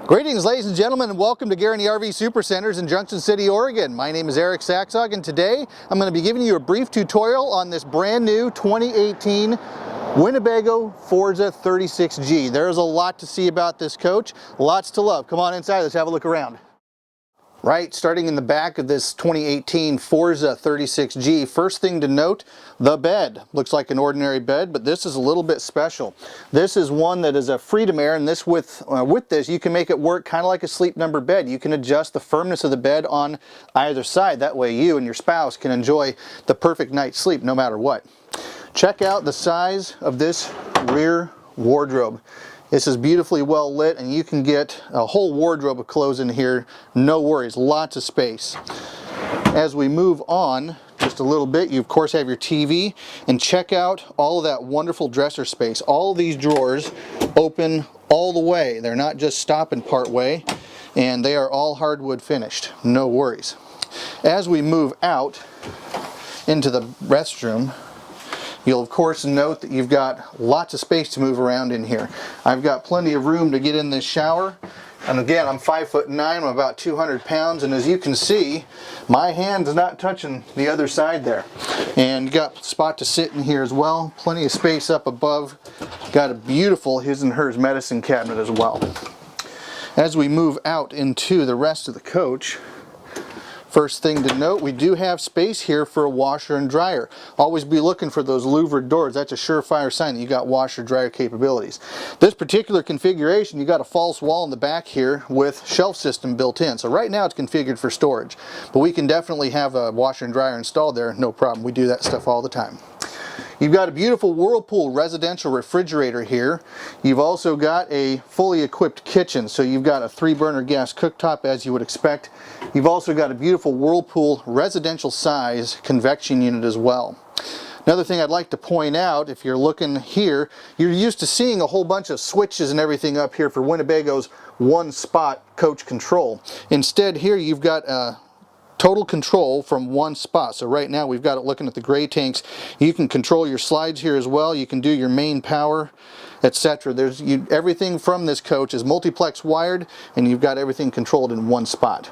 Greetings, ladies and gentlemen, and welcome to Guaranty RV Supercenters in Junction City, Oregon. My name is Erik.Sakshaug, and today I'm going to be giving you a brief tutorial on this brand new 2018 Winnebago Forza 36G. There's a lot to see about this coach, lots to love. Come on inside, let's have a look around. Right, starting in the back of this 2018 Forza 36G, first thing to note, the bed. Looks like an ordinary bed, but this is a little bit special. This is one that is a Freedom Air, and this with this you can make it work kind of like a Sleep Number bed. You can adjust the firmness of the bed on either side. That way you and your spouse can enjoy the perfect night's sleep no matter what. Check out the size of this rear wardrobe. This is beautifully well lit, and you can get a whole wardrobe of clothes in here, no worries, lots of space. As we move on just a little bit, you of course have your TV, and check out all of that wonderful dresser space. All of these drawers open all the way. They're not just stopping part way, and they are all hardwood finished, no worries. As we move out into the restroom, you'll of course note that you've got lots of space to move around in here. I've got plenty of room to get in this shower. And again, I'm 5'9", I'm about 200 pounds, and as you can see, my hand's not touching the other side there. And you got a spot to sit in here as well. Plenty of space up above. Got a beautiful his and hers medicine cabinet as well. As we move out into the rest of the coach, first thing to note, we do have space here for a washer and dryer. Always be looking for those louvered doors. That's a surefire sign that you got washer dryer capabilities. This particular configuration, you got a false wall in the back here with shelf system built in. So right now it's configured for storage, but we can definitely have a washer and dryer installed there, no problem. We do that stuff all the time. You've got a beautiful Whirlpool residential refrigerator here. You've also got a fully equipped kitchen, so you've got a 3-burner gas cooktop as you would expect. You've also got a beautiful Whirlpool residential size convection unit as well. Another thing I'd like to point out, if you're looking here, you're used to seeing a whole bunch of switches and everything up here for Winnebago's one-spot coach control. Instead here you've got total control from one spot. So right now we've got it looking at the gray tanks. You can control your slides here as well. You can do your main power, etc. Everything from this coach is multiplex wired, and you've got everything controlled in one spot.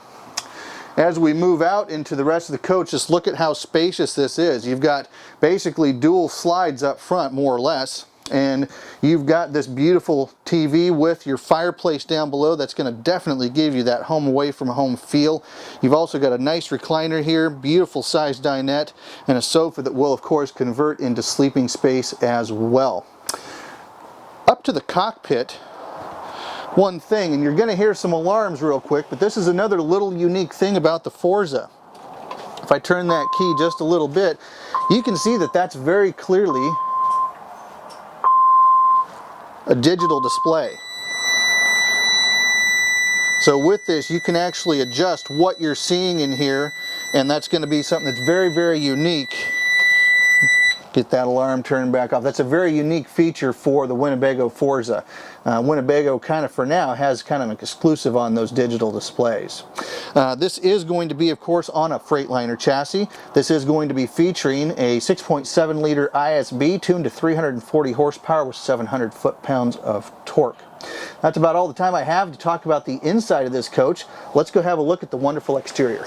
As we move out into the rest of the coach, just look at how spacious this is. You've got basically dual slides up front, more or less. And you've got this beautiful TV with your fireplace down below. That's going to definitely give you that home away from home feel. You've also got a nice recliner here, beautiful sized dinette, and a sofa that will of course convert into sleeping space as well. Up to the cockpit, one thing, and you're going to hear some alarms real quick, but this is another little unique thing about the Forza. If I turn that key just a little bit, you can see that that's very clearly a digital display. So with this you can actually adjust what you're seeing in here, and that's going to be something that's very, very unique. Get that alarm turned back off. That's a very unique feature for the Winnebago Forza. Winnebago kind of for now has kind of an exclusive on those digital displays. This is going to be of course on a Freightliner chassis. This is going to be featuring a 6.7 liter ISB tuned to 340 horsepower with 700 foot-pounds of torque. That's about all the time I have to talk about the inside of this coach. Let's go have a look at the wonderful exterior.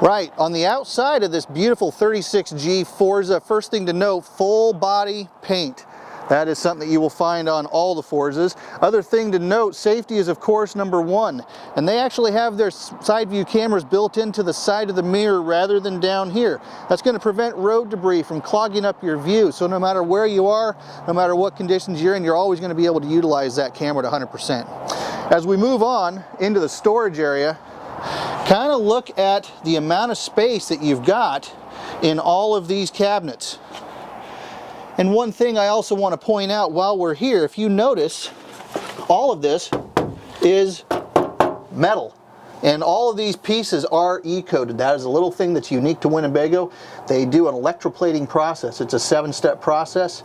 Right, on the outside of this beautiful 36G Forza, first thing to note, full body paint. That is something that you will find on all the Forzas. Other thing to note, safety is of course number one. And they actually have their side view cameras built into the side of the mirror rather than down here. That's going to prevent road debris from clogging up your view. So no matter where you are, no matter what conditions you're in, you're always going to be able to utilize that camera to 100%. As we move on into the storage area, kind of look at the amount of space that you've got in all of these cabinets. And one thing I also want to point out while we're here, if you notice, all of this is metal. And all of these pieces are E-coated. That is a little thing that's unique to Winnebago. They do an electroplating process. It's a 7-step process.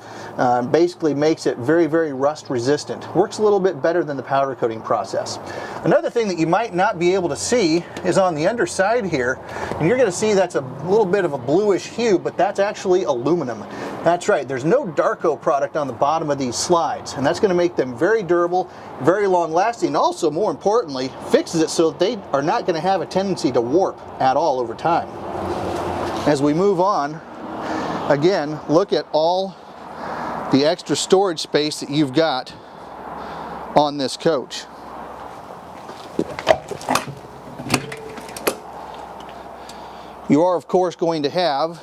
Basically makes it very, very rust resistant. Works a little bit better than the powder coating process. Another thing that you might not be able to see is on the underside here. And you're going to see that's a little bit of a bluish hue, but that's actually aluminum. That's right, there's no Darko product on the bottom of these slides, and that's going to make them very durable, very long lasting, and also more importantly fixes it so that they are not going to have a tendency to warp at all over time. As we move on, again, look at all the extra storage space that you've got on this coach. You are of course going to have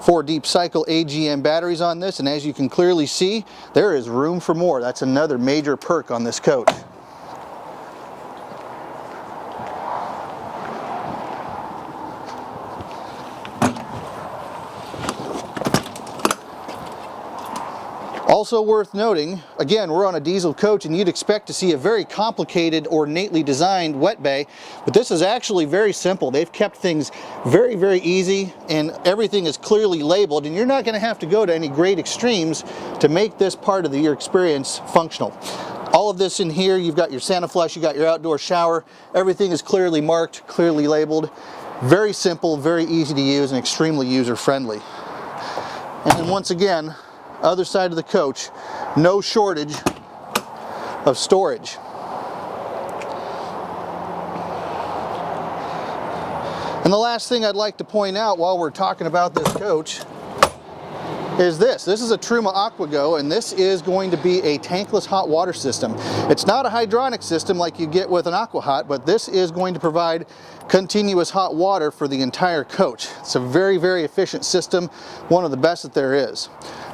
4 deep cycle AGM batteries on this, and as you can clearly see, there is room for more. That's another major perk on this coach. Also worth noting, again, we're on a diesel coach and you'd expect to see a very complicated, ornately designed wet bay, but this is actually very simple. They've kept things very, very easy, and everything is clearly labeled, and you're not going to have to go to any great extremes to make this part of your experience functional. All of this in here, you've got your Santa Flush, you've got your outdoor shower, everything is clearly marked, clearly labeled. Very simple, very easy to use, and extremely user-friendly. And then once again, other side of the coach, no shortage of storage. And the last thing I'd like to point out while we're talking about this coach is this. This is a Truma AquaGo, and this is going to be a tankless hot water system. It's not a hydronic system like you get with an AquaHot, but this is going to provide continuous hot water for the entire coach. It's a very, very efficient system, one of the best that there is.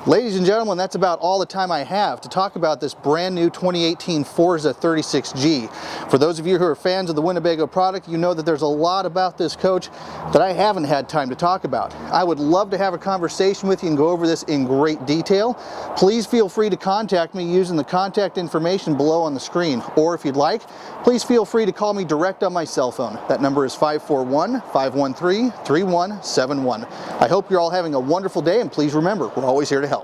Ladies and gentlemen, that's about all the time I have to talk about this brand new 2018 Forza 36G. For those of you who are fans of the Winnebago product, you know that there's a lot about this coach that I haven't had time to talk about. I would love to have a conversation with you and go over this in great detail. Please feel free to contact me using the contact information below on the screen, or if you'd like, please feel free to call me direct on my cell phone. That number is 541-513-3171. I hope you're all having a wonderful day, and please remember, we're always here to help.